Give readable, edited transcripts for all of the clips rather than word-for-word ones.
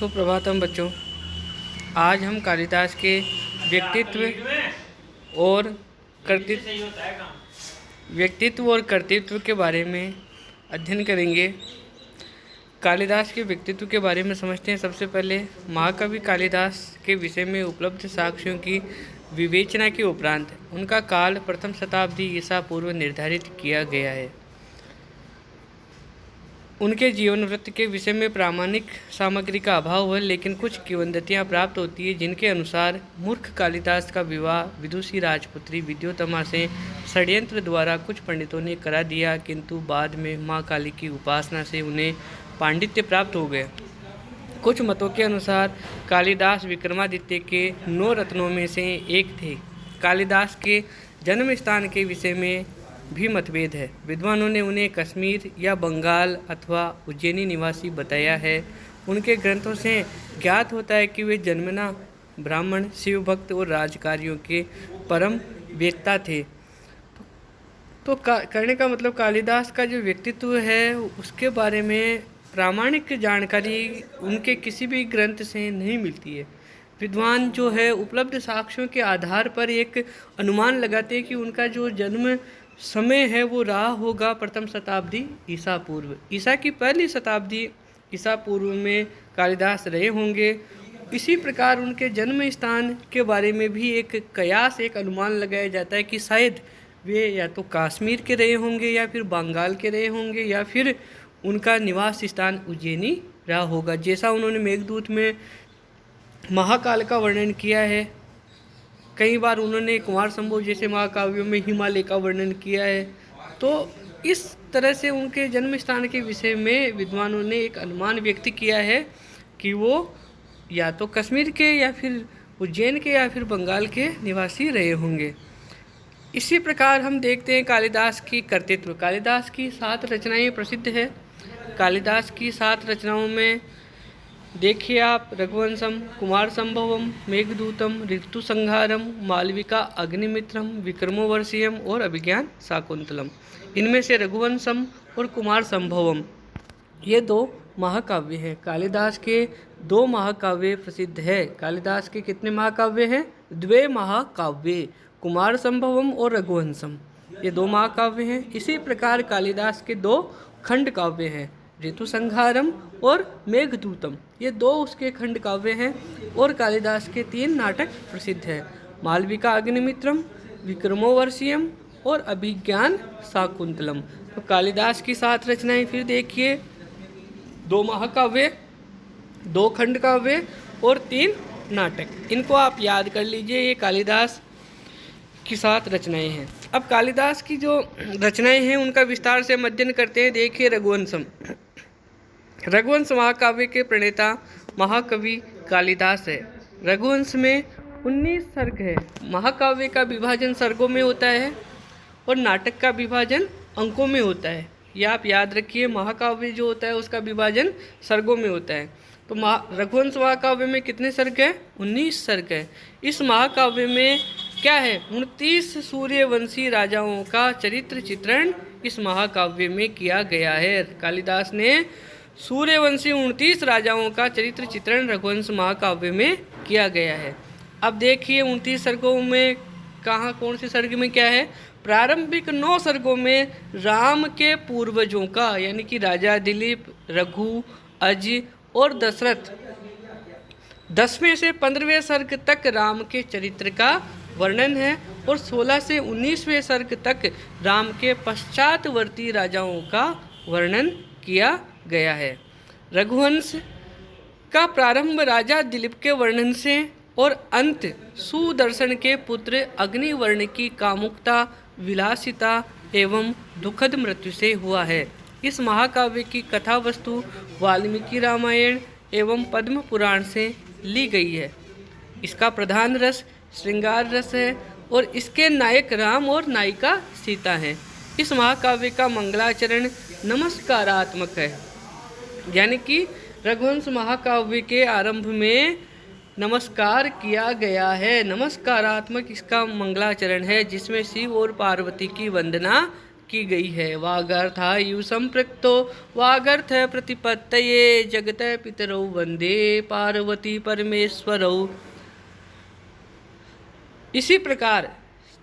सुप्रभातम बच्चों। आज हम कालिदास के व्यक्तित्व और कर्तृत्व के बारे में अध्ययन करेंगे। कालिदास के व्यक्तित्व के बारे में समझते हैं। सबसे पहले महाकवि कालिदास के विषय में उपलब्ध साक्ष्यों की विवेचना के उपरांत उनका काल प्रथम शताब्दी ईसा पूर्व निर्धारित किया गया है। उनके जीवन वृत्त के विषय में प्रामाणिक सामग्री का अभाव है, लेकिन कुछ किंवदंतियां प्राप्त होती है जिनके अनुसार मूर्ख कालिदास का विवाह विदुषी राजपुत्री विद्योत्तमा से षड्यंत्र द्वारा कुछ पंडितों ने करा दिया, किंतु बाद में माँ काली की उपासना से उन्हें पांडित्य प्राप्त हो गया। कुछ मतों के अनुसार कालिदास विक्रमादित्य के 9 रत्नों में से एक थे। कालिदास के जन्म स्थान के विषय में भी मतभेद है। विद्वानों ने उन्हें कश्मीर या बंगाल अथवा उज्जैनी निवासी बताया है। उनके ग्रंथों से ज्ञात होता है कि वे जन्मना ब्राह्मण, शिव भक्त और राजकार्यों के परम वेत्ता थे। तो कहने का मतलब कालिदास का जो व्यक्तित्व है उसके बारे में प्रामाणिक जानकारी उनके किसी भी ग्रंथ से नहीं मिलती है। विद्वान जो है उपलब्ध साक्ष्यों के आधार पर एक अनुमान लगाते हैं कि उनका जो जन्म समय है वो रहा होगा प्रथम शताब्दी ईसा पूर्व। ईसा की पहली शताब्दी ईसा पूर्व में कालिदास रहे होंगे। इसी प्रकार उनके जन्म स्थान के बारे में भी एक कयास, एक अनुमान लगाया जाता है कि शायद वे या तो कश्मीर के रहे होंगे या फिर बंगाल के रहे होंगे या फिर उनका निवास स्थान उज्जैनी रहा होगा। जैसा उन्होंने मेघदूत में महाकाल का वर्णन किया है, कई बार उन्होंने कुमार संभव जैसे महाकाव्यों में हिमालय का वर्णन किया है। तो इस तरह से उनके जन्म स्थान के विषय में विद्वानों ने एक अनुमान व्यक्त किया है कि वो या तो कश्मीर के या फिर उज्जैन के या फिर बंगाल के निवासी रहे होंगे। इसी प्रकार हम देखते हैं कालिदास की कर्तृत्व। कालिदास की 7 रचनाएं प्रसिद्ध है। कालिदास की 7 रचनाओं में देखिए आप रघुवंशम, कुमार संभवम, मेघदूतम, ऋतुसंहारम, मालविका अग्निमित्रम, विक्रमोर्वशीयम और अभिज्ञान शाकुंतलम। इनमें से रघुवंशम और कुमार संभवम ये 2 महाकाव्य हैं। कालिदास के 2 महाकाव्य प्रसिद्ध है। कालिदास के कितने महाकाव्य हैं? 2 महाकाव्य, कुमार संभवम और रघुवंशम, ये 2 महाकाव्य हैं। इसी प्रकार कालिदास के 2 खंड काव्य हैं, ऋतुसंहारम और मेघदूतम, ये 2 उसके खंड काव्य हैं। और कालिदास के 3 नाटक प्रसिद्ध हैं, मालविका अग्निमित्रम, विक्रमोर्वशीयम और अभिज्ञान शाकुंतलम। तो कालिदास की 7 रचनाएं फिर देखिए, 2 महाकाव्य, 2 खंड काव्य और 3 नाटक। इनको आप याद कर लीजिए, ये कालिदास की 7 रचनाएं हैं। अब कालिदास की जो रचनाएं हैं उनका विस्तार से अध्ययन करते हैं। देखिए रघुवंशम। रघुवंश महाकाव्य के प्रणेता महाकवि कालिदास है। रघुवंश में 19 सर्ग है। महाकाव्य का विभाजन सर्गों में होता है और नाटक का विभाजन अंकों में होता है। ये आप याद रखिए, महाकाव्य जो होता है उसका विभाजन सर्गों में होता है। तो रघुवंश महाकाव्य में कितने सर्ग हैं? 19 सर्ग है। इस महाकाव्य में क्या है? 29 सूर्यवंशी राजाओं का चरित्र चित्रण इस महाकाव्य में किया गया है। कालिदास ने सूर्यवंशी 29 राजाओं का चरित्र चित्रण रघुवंश महाकाव्य में किया गया है। अब देखिए 29 सर्गों में कहाँ कौन से सर्ग में क्या है? प्रारंभिक 9 सर्गों में राम के पूर्वजों का, यानी कि राजा दिलीप, रघु, अज और दशरथ, 10वें से 15वें सर्ग तक राम के चरित्र का वर्णन है और 16 से 19वें सर्ग तक राम के पश्चातवर्ती राजाओं का वर्णन किया गया है। रघुवंश का प्रारंभ राजा दिलीप के वर्णन से और अंत सुदर्शन के पुत्र अग्निवर्ण की कामुकता, विलासिता एवं दुखद मृत्यु से हुआ है। इस महाकाव्य की कथा वस्तु वाल्मीकि रामायण एवं पद्म पुराण से ली गई है। इसका प्रधान रस श्रृंगार रस है और इसके नायक राम और नायिका सीता हैं। इस महाकाव्य का मंगलाचरण नमस्कारात्मक है, यानी कि रघुवंश महाकाव्य के आरंभ में नमस्कार किया गया है। नमस्कारात्मक इसका मंगलाचरण है जिसमें शिव और पार्वती की वंदना की गई है। वागर्थायु संपृक्तो वागर्थ प्रतिपत्तये जगत पितरौ वंदे पार्वती परमेश्वरौ। इसी प्रकार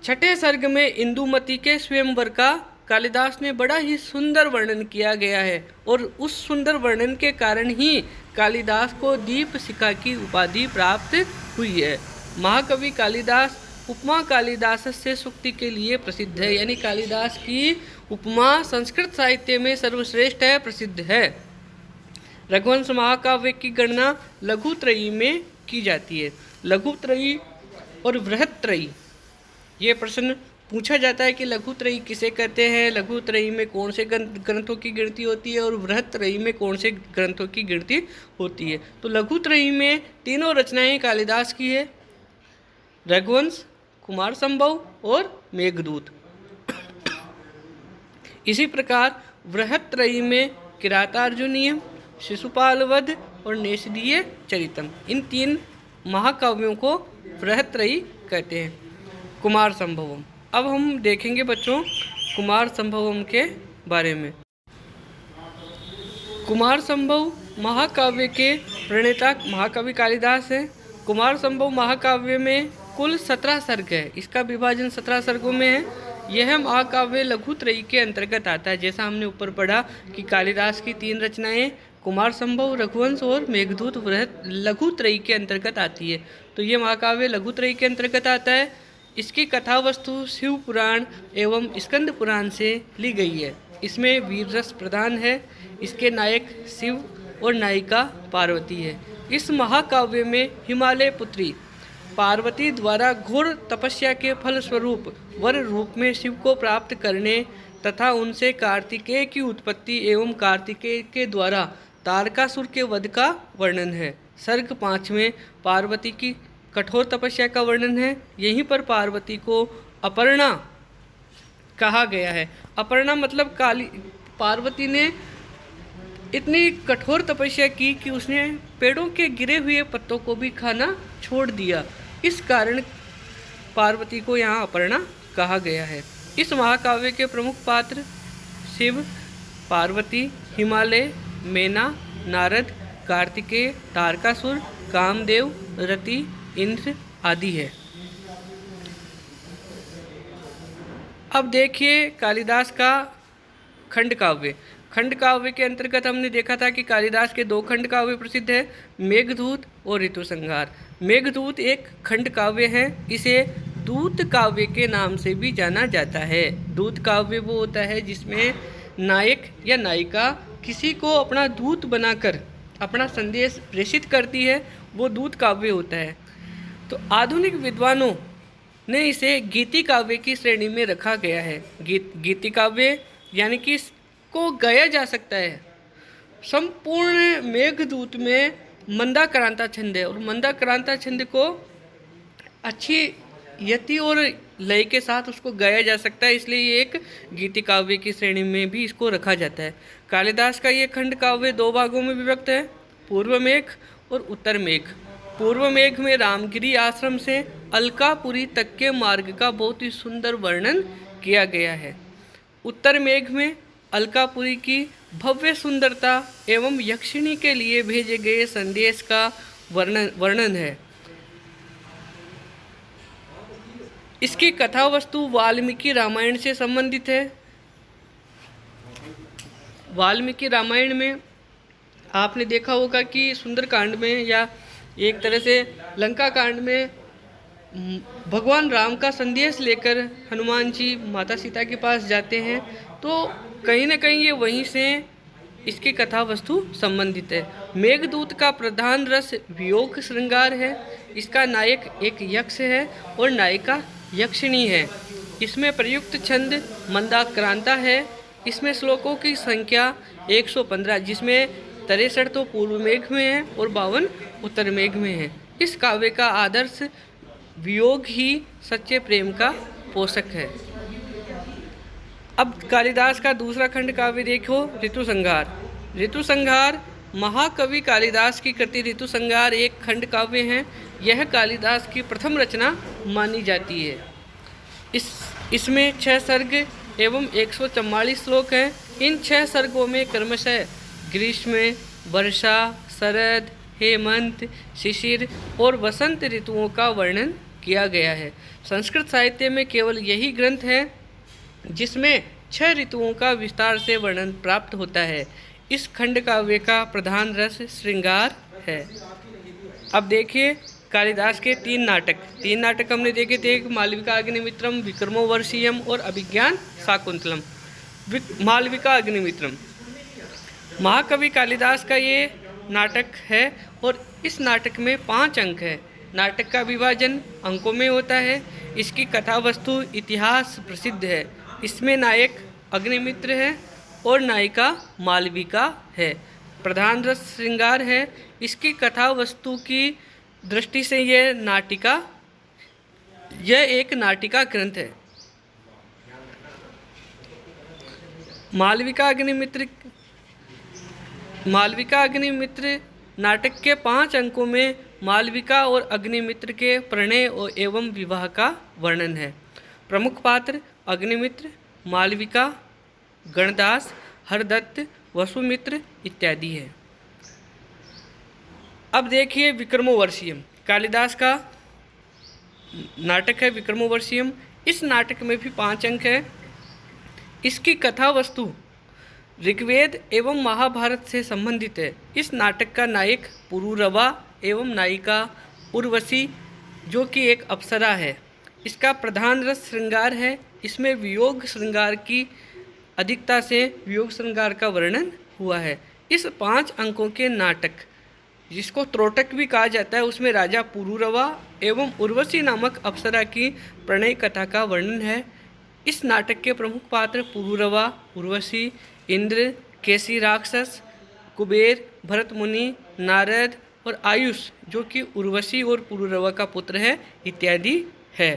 छठे सर्ग में इंदुमती के स्वयंवर का कालिदास ने बड़ा ही सुंदर वर्णन किया गया है और उस सुंदर वर्णन के कारण ही कालिदास को दीप शिखा की उपाधि प्राप्त हुई है। महाकवि कालिदास उपमा कालिदास से सूक्ति के लिए प्रसिद्ध है, यानी कालिदास की उपमा संस्कृत साहित्य में सर्वश्रेष्ठ है, प्रसिद्ध है। रघुवंश महाकाव्य की गणना लघुत्रयी में की जाती है। लघुत्रयी और बृहत्त्रयी, ये प्रश्न पूछा जाता है कि लघुत्रयी किसे कहते हैं, लघुत्रयी में कौन से ग्रंथों की गिनती होती है और बृहत्त्रयी में कौन से ग्रंथों की गिनती होती है। तो लघुत्रयी में तीनों रचनाएं कालिदास की है, रघुवंश, कुमार संभव और मेघदूत। इसी प्रकार बृहत्त्रयी में किरातार्जुनीय, शिशुपाल वध और नेषदीय चरितम, इन तीन महाकाव्यों को बृहत्त्रयी कहते हैं। कुमार संभवम, अब हम देखेंगे बच्चों कुमार संभवम के बारे में। कुमार संभव महाकाव्य के प्रणेता महाकवि कालिदास है। कुमार संभव महाकाव्य में कुल 17 सर्ग है, इसका विभाजन 17 सर्गों में है। यह महाकाव्य लघुत्रयी के अंतर्गत आता है। जैसा हमने ऊपर पढ़ा कि कालिदास की 3 रचनाएं कुमार संभव, रघुवंश और मेघदूत लघुत्रयी के अंतर्गत आती है, तो ये महाकाव्य लघुत्रयी के अंतर्गत आता है। इसकी कथा वस्तु शिव पुराण एवं स्कंद पुराण से ली गई है। इसमें वीर रस प्रधान है। इसके नायक शिव और नायिका पार्वती है। इस महाकाव्य में हिमालय पुत्री पार्वती द्वारा घोर तपस्या के फलस्वरूप वर रूप में शिव को प्राप्त करने तथा उनसे कार्तिकेय की उत्पत्ति एवं कार्तिकेय के द्वारा तारकासुर के वध का वर्णन है। सर्ग 5 में पार्वती की कठोर तपस्या का वर्णन है। यहीं पर पार्वती को अपर्णा कहा गया है। अपर्णा मतलब पार्वती ने इतनी कठोर तपस्या की कि उसने पेड़ों के गिरे हुए पत्तों को भी खाना छोड़ दिया। इस कारण पार्वती को यहाँ अपर्णा कहा गया है। इस महाकाव्य के प्रमुख पात्र शिव, पार्वती, हिमालय, मेना, नारद, कार्तिकेय, तारकासुर, कामदेव, रति, इंद्र आदि है। अब देखिए कालिदास का खंड काव्य। खंड काव्य के अंतर्गत हमने देखा था कि कालिदास के 2 खंड काव्य प्रसिद्ध है, मेघदूत और ऋतुसंहार। मेघदूत एक खंड काव्य है। इसे दूत काव्य के नाम से भी जाना जाता है। दूत काव्य वो होता है जिसमें नायक या नायिका किसी को अपना दूत बनाकर अपना संदेश प्रेषित करती है, वो दूत काव्य होता है। तो आधुनिक विद्वानों ने इसे गीति काव्य की श्रेणी में रखा गया है। गीति काव्य यानी कि इसको गाया जा सकता है। संपूर्ण मेघदूत में मंदाक्रांता छंद है और मंदाक्रांता छंद को अच्छी यति और लय के साथ उसको गाया जा सकता है, इसलिए ये एक गीति काव्य की श्रेणी में भी इसको रखा जाता है। कालिदास का ये खंड काव्य 2 भागों में विभक्त है, पूर्व मेघ और उत्तर मेघ। पूर्व मेघ में रामगिरी आश्रम से अलकापुरी तक के मार्ग का बहुत ही सुंदर वर्णन किया गया है। उत्तर मेघ में अलकापुरी की भव्य सुंदरता एवं यक्षिणी के लिए भेजे गए संदेश का वर्णन है। इसकी कथा वस्तु वाल्मीकि रामायण से संबंधित है। वाल्मीकि रामायण में आपने देखा होगा कि सुंदरकांड में या एक तरह से लंका कांड में भगवान राम का संदेश लेकर हनुमान जी माता सीता के पास जाते हैं, तो कहीं ना कहीं ये वहीं से इसकी कथा वस्तु संबंधित है। मेघदूत का प्रधान रस वियोग श्रृंगार है। इसका नायक एक यक्ष है और नायिका यक्षिणी है। इसमें प्रयुक्त छंद मंदाक्रांता है। इसमें श्लोकों की संख्या 115, जिसमें 63 तो पूर्व मेघ में है और 52 उत्तर मेघ में है। इस काव्य का आदर्श वियोग ही सच्चे प्रेम का पोषक है। अब कालिदास का दूसरा खंड काव्य देखो, ऋतुसंहार। ऋतुसंहार महाकवि कालिदास की कृति ऋतुसंहार एक खंड काव्य है। यह कालिदास की प्रथम रचना मानी जाती है। इसमें 6 सर्ग एवं 144 श्लोक हैं। इन 6 सर्गों में क्रमशः ग्रीष्म, वर्षा, शरद, हेमंत, शिशिर और वसंत ऋतुओं का वर्णन किया गया है। संस्कृत साहित्य में केवल यही ग्रंथ है जिसमें 6 ऋतुओं का विस्तार से वर्णन प्राप्त होता है। इस खंड काव्य का प्रधान रस श्रृंगार है। अब देखिए कालिदास के 3 नाटक हमने देखे थे। मालविका अग्निमित्रम, विक्रमोर्वशीयम और अभिज्ञान शाकुंतलम। मालविका अग्निमित्रम महाकवि कालिदास का ये नाटक है और इस नाटक में 5 अंक है। नाटक का विभाजन अंकों में होता है। इसकी कथा वस्तु इतिहास प्रसिद्ध है। इसमें नायक अग्निमित्र है और नायिका मालविका है। प्रधान रस श्रृंगार है। इसकी कथा वस्तु की दृष्टि से यह एक नाटिका ग्रंथ है। मालविका अग्निमित्र नाटक के 5 अंकों में मालविका और अग्निमित्र के प्रणय एवं विवाह का वर्णन है। प्रमुख पात्र अग्निमित्र, मालविका, गणदास, हरदत्त, वसुमित्र इत्यादि है। अब देखिए विक्रमोर्वशीयम कालिदास का नाटक है। विक्रमोर्वशीयम इस नाटक में भी 5 अंक है। इसकी कथा वस्तु ऋग्वेद एवं महाभारत से संबंधित है। इस नाटक का नायक पुरूरवा एवं नायिका उर्वशी जो कि एक अप्सरा है। इसका प्रधान रस श्रृंगार है। इसमें वियोग श्रृंगार की अधिकता से वियोग श्रृंगार का वर्णन हुआ है। इस 5 अंकों के नाटक जिसको त्रोटक भी कहा जाता है उसमें राजा पुरूरवा एवं उर्वशी नामक अप्सरा की प्रणय कथा का वर्णन है। इस नाटक के प्रमुख पात्र पुरूरवा, उर्वशी, इंद्र, केसी राक्षस, कुबेर, भरत मुनि, नारद और आयुष जो कि उर्वशी और पुरूरवा का पुत्र है इत्यादि है।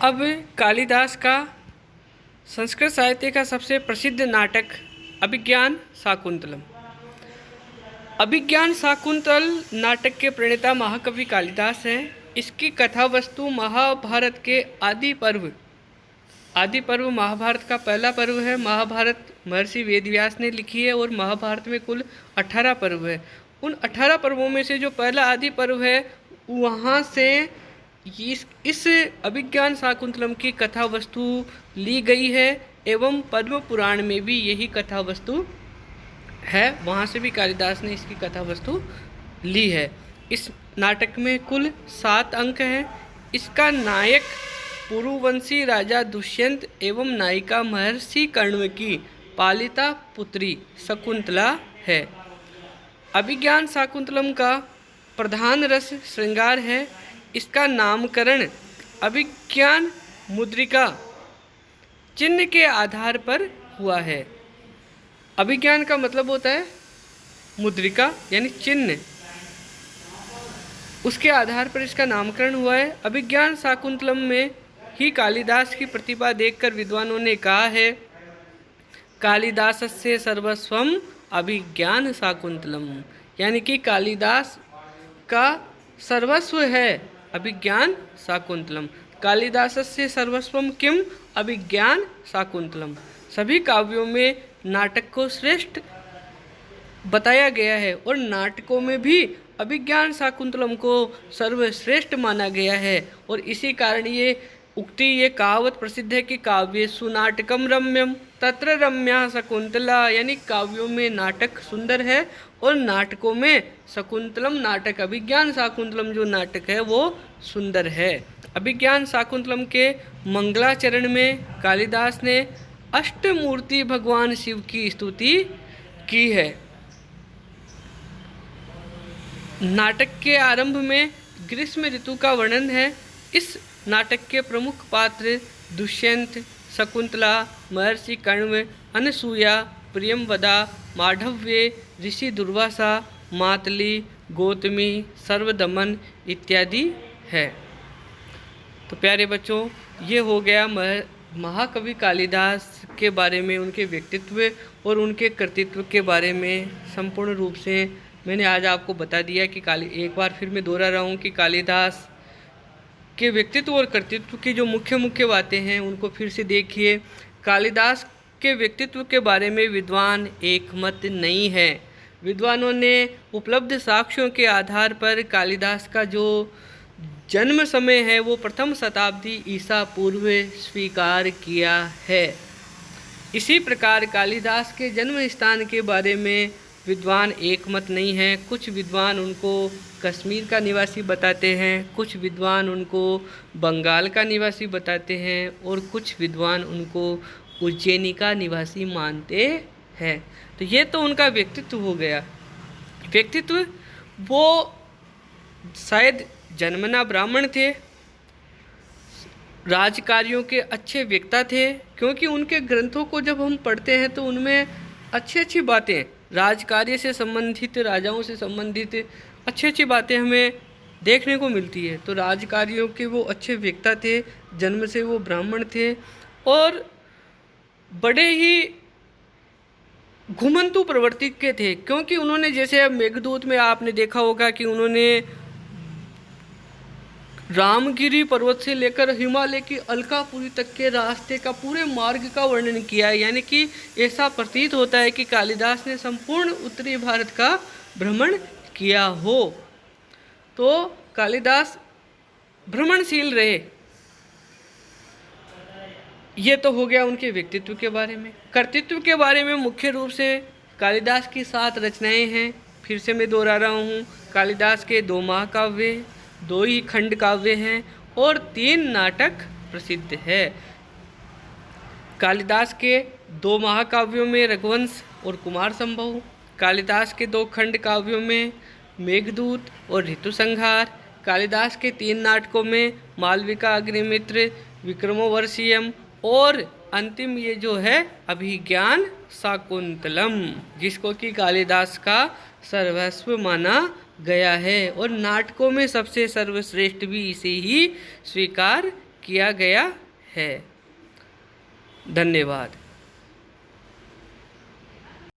अब कालिदास का संस्कृत साहित्य का सबसे प्रसिद्ध नाटक अभिज्ञान शाकुंतलम। अभिज्ञान शाकुंतल नाटक के प्रणेता महाकवि कालिदास हैं। इसकी कथा वस्तु महाभारत के आदि पर्व महाभारत का पहला पर्व है। महाभारत महर्षि वेदव्यास ने लिखी है और महाभारत में कुल 18 पर्व है। उन 18 पर्वों में से जो पहला आदि पर्व है वहाँ से इस अभिज्ञान शाकुंतलम की कथा वस्तु ली गई है एवं पद्म पुराण में भी यही कथा वस्तु है। वहाँ से भी कालिदास ने इसकी कथा वस्तु ली है। इस नाटक में कुल 7 अंक हैं। इसका नायक पुरुवंशी राजा दुष्यंत एवं नायिका महर्षि कण्व की पालिता पुत्री शकुंतला है। अभिज्ञान शाकुंतलम का प्रधान रस श्रृंगार है। इसका नामकरण अभिज्ञान मुद्रिका चिन्ह के आधार पर हुआ है। अभिज्ञान का मतलब होता है मुद्रिका यानी चिन्ह, उसके आधार पर इसका नामकरण हुआ है। अभिज्ञान शाकुंतलम में ही कालिदास की प्रतिभा देखकर विद्वानों ने कहा है कालिदासस्य सर्वस्वम अभिज्ञान शाकुंतलम, यानी कि कालिदास का सर्वस्व है अभिज्ञान शाकुंतलम। कालिदासस्य सर्वस्वम किम अभिज्ञान शाकुंतलम। सभी काव्यों में नाटक को श्रेष्ठ बताया गया है और नाटकों में भी अभिज्ञान शाकुंतलम को सर्वश्रेष्ठ माना गया है और इसी कारण ये कहावत प्रसिद्ध है कि काव्येषु नाटकम रम्यम तत्र रम्या शकुंतला, यानी काव्यों में नाटक सुंदर है और नाटकों में शकुंतलम नाटक अभिज्ञान शाकुंतलम जो नाटक है वो सुंदर है। अभिज्ञान शाकुंतलम के मंगलाचरण में कालिदास ने अष्टमूर्ति भगवान शिव की स्तुति की है। नाटक के आरंभ में ग्रीष्म ऋतु का वर्णन है। इस नाटक के प्रमुख पात्र दुष्यंत, शकुंतला, महर्षि कण्व, अनसूया, प्रियमवदा, मांडव्य, ऋषि दुर्वासा, मातली, गौतमी, सर्वदमन इत्यादि है। तो प्यारे बच्चों, ये हो गया महाकवि कालिदास के बारे में, उनके व्यक्तित्व और उनके कृतित्व के बारे में संपूर्ण रूप से मैंने आज आपको बता दिया कि एक बार फिर मैं दोहरा रहा हूँ कि कालिदास के व्यक्तित्व और कर्तृत्व की जो मुख्य मुख्य बातें हैं उनको फिर से देखिए। कालिदास के व्यक्तित्व के बारे में विद्वान एकमत नहीं है। विद्वानों ने उपलब्ध साक्ष्यों के आधार पर कालिदास का जो जन्म समय है वो प्रथम शताब्दी ईसा पूर्व स्वीकार किया है। इसी प्रकार कालिदास के जन्म स्थान के बारे में विद्वान एकमत नहीं है। कुछ विद्वान उनको कश्मीर का निवासी बताते हैं, कुछ विद्वान उनको बंगाल का निवासी बताते हैं और कुछ विद्वान उनको उज्जैनी का निवासी मानते हैं। तो ये तो उनका व्यक्तित्व हो गया। व्यक्तित्व, वो शायद जन्मना ब्राह्मण थे, राजकार्यों के अच्छे वक्ता थे, क्योंकि उनके ग्रंथों को जब हम पढ़ते हैं तो उनमें अच्छी अच्छी बातें, राजकार्य से संबंधित, राजाओं से संबंधित अच्छी अच्छी बातें हमें देखने को मिलती है। तो राजकार्यों के वो अच्छे वक्ता थे, जन्म से वो ब्राह्मण थे और बड़े ही घुमंतु प्रवृत्ति के थे, क्योंकि उन्होंने, जैसे अब मेघदूत में आपने देखा होगा कि उन्होंने रामगिरी पर्वत से लेकर हिमालय की अलकापुरी तक के रास्ते का, पूरे मार्ग का वर्णन किया है। यानी कि ऐसा प्रतीत होता है कि कालिदास ने संपूर्ण उत्तरी भारत का भ्रमण किया हो। तो कालिदास भ्रमणशील रहे। ये तो हो गया उनके व्यक्तित्व के बारे में। कर्तृत्व के बारे में मुख्य रूप से कालिदास की 7 रचनाएं हैं। फिर से मैं दोहरा रहा हूँ, कालिदास के 2 महाकाव्य, 2 ही खंड काव्य हैं और 3 नाटक प्रसिद्ध है। कालिदास के 2 महाकाव्यों में रघुवंश और कुमार संभव, कालिदास के 2 खंड काव्यों में मेघदूत और ऋतुसंहार, कालिदास के 3 नाटकों में मालविका अग्निमित्र, विक्रमोर्वशीयम और अंतिम ये जो है अभिज्ञान शाकुंतलम, जिसको कि कालिदास का सर्वस्व माना गया है और नाटकों में सबसे सर्वश्रेष्ठ भी इसे ही स्वीकार किया गया है। धन्यवाद।